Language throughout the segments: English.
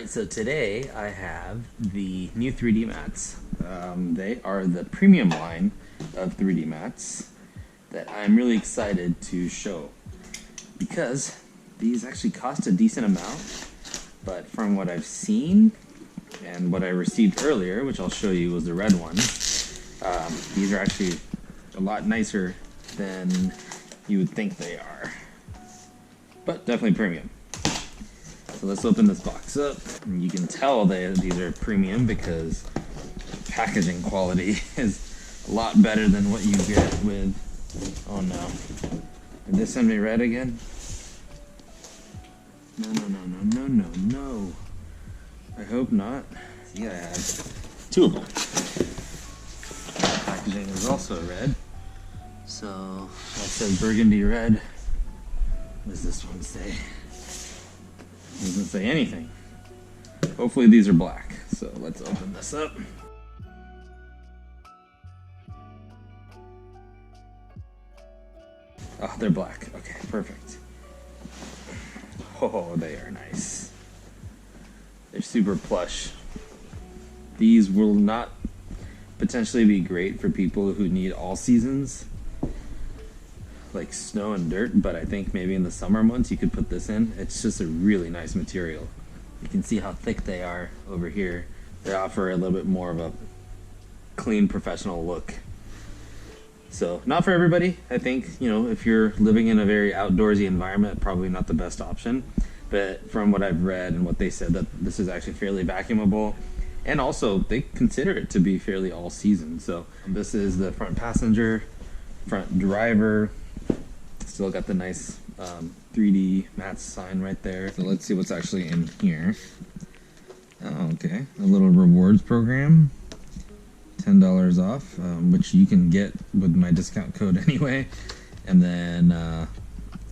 Alright, so today I have the new 3D mats. They are the premium line of 3D mats that I'm really excited to show because these actually cost a decent amount, but from what I've seen and what I received earlier, which I'll show you was the red ones, these are actually a lot nicer than you would think they are, but definitely premium. So let's open this box up. And you can tell these are premium because the packaging quality is a lot better than what you get with, oh no. Did this send me red again? No. I hope not. See, I have two of them. Packaging is also red. So that says burgundy red. What does this one say? It doesn't say anything. Hopefully these are black. So let's open this up. Oh, they're black. Okay, perfect. Oh, they are nice. They're super plush. These will not potentially be great for people who need all seasons, like snow and dirt, but I think maybe in the summer months you could put this in. It's just a really nice material. You can see how thick they are over here. They offer a little bit more of a clean, professional look. So not for everybody. I think, if you're living in a very outdoorsy environment, probably not the best option. But from what I've read and what they said, that this is actually fairly vacuumable. And also they consider it to be fairly all season. So this is the front passenger, front driver. Still got the nice 3D mats sign right there. So let's see what's actually in here. Oh, okay, a little rewards program, $10 off, which you can get with my discount code anyway. And then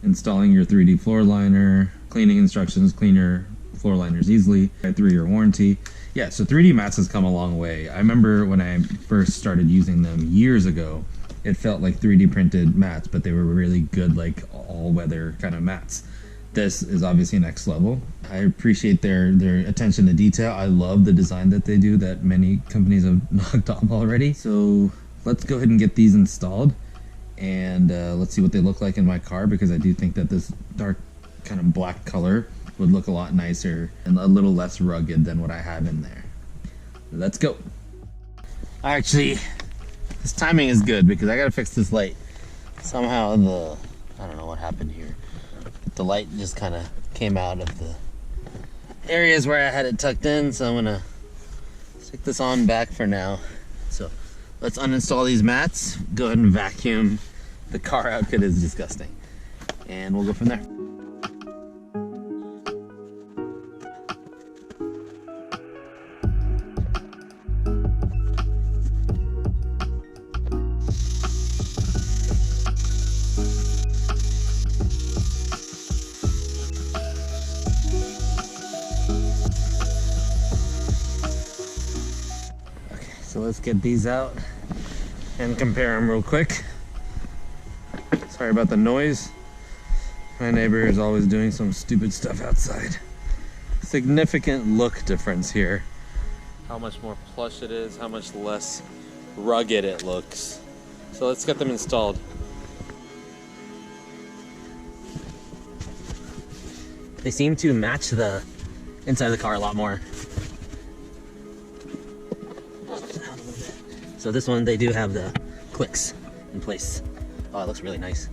installing your 3D floor liner, cleaning instructions, clean your floor liners easily, a 3-year warranty. Yeah, so 3D mats has come a long way. I remember when I first started using them years ago, it felt like 3D printed mats, but they were really good, like all-weather kind of mats. This is obviously next level. I appreciate their attention to detail. I love the design that they do that many companies have knocked off already. So let's go ahead and get these installed, and let's see what they look like in my car, because I do think that this dark kind of black color would look a lot nicer and a little less rugged than what I have in there. Let's go. Actually, this timing is good because I gotta fix this light. Somehow I don't know what happened here. The light just kind of came out of the areas where I had it tucked in, so I'm gonna stick this on back for now. So let's uninstall these mats, go ahead and vacuum the car out because it's disgusting, and we'll go from there. So let's get these out and compare them real quick. Sorry about the noise. My neighbor is always doing some stupid stuff outside. Significant look difference here. How much more plush it is, how much less rugged it looks. So let's get them installed. They seem to match the inside of the car a lot more. So this one, they do have the clicks in place. Oh, it looks really nice.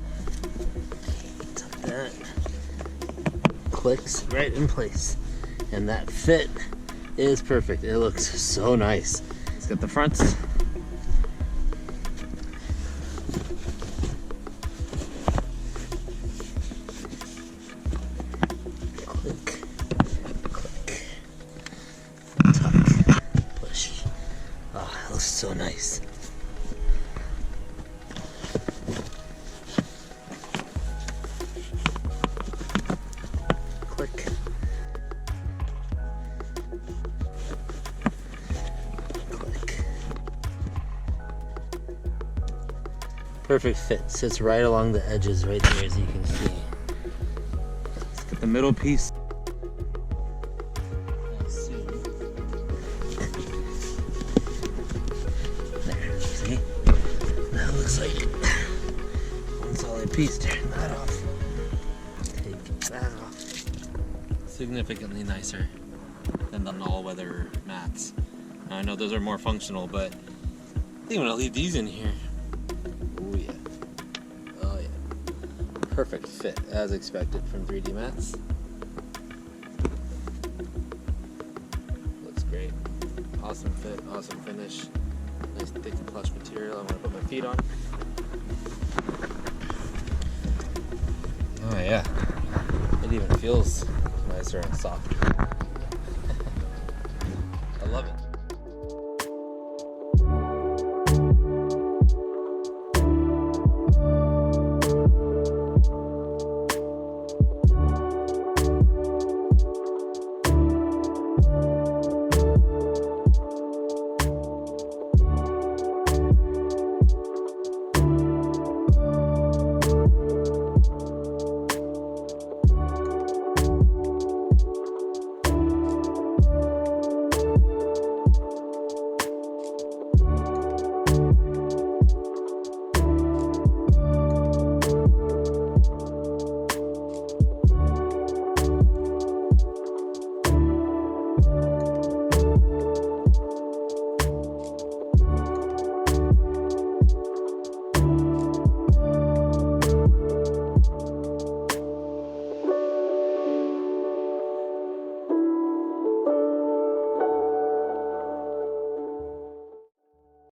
Tuck that. Clicks right in place. And that fit is perfect. It looks so nice. Let's get the fronts. Click. Click. Tuck. Push. Oh, it looks so nice. Click. Click. Perfect fit. Sits right along the edges right there, as you can see. Let's get the middle piece. Nice. looks like one solid piece. Turn that off. Take that off. Significantly nicer than the all-weather mats. Now, I know those are more functional, but I think I'm gonna leave these in here. Oh yeah. Oh yeah. Perfect fit as expected from 3D mats. Looks great. Awesome fit, awesome finish. Nice thick plush material. I'm gonna put my feet on. Oh yeah. It even feels nicer and softer. I love it.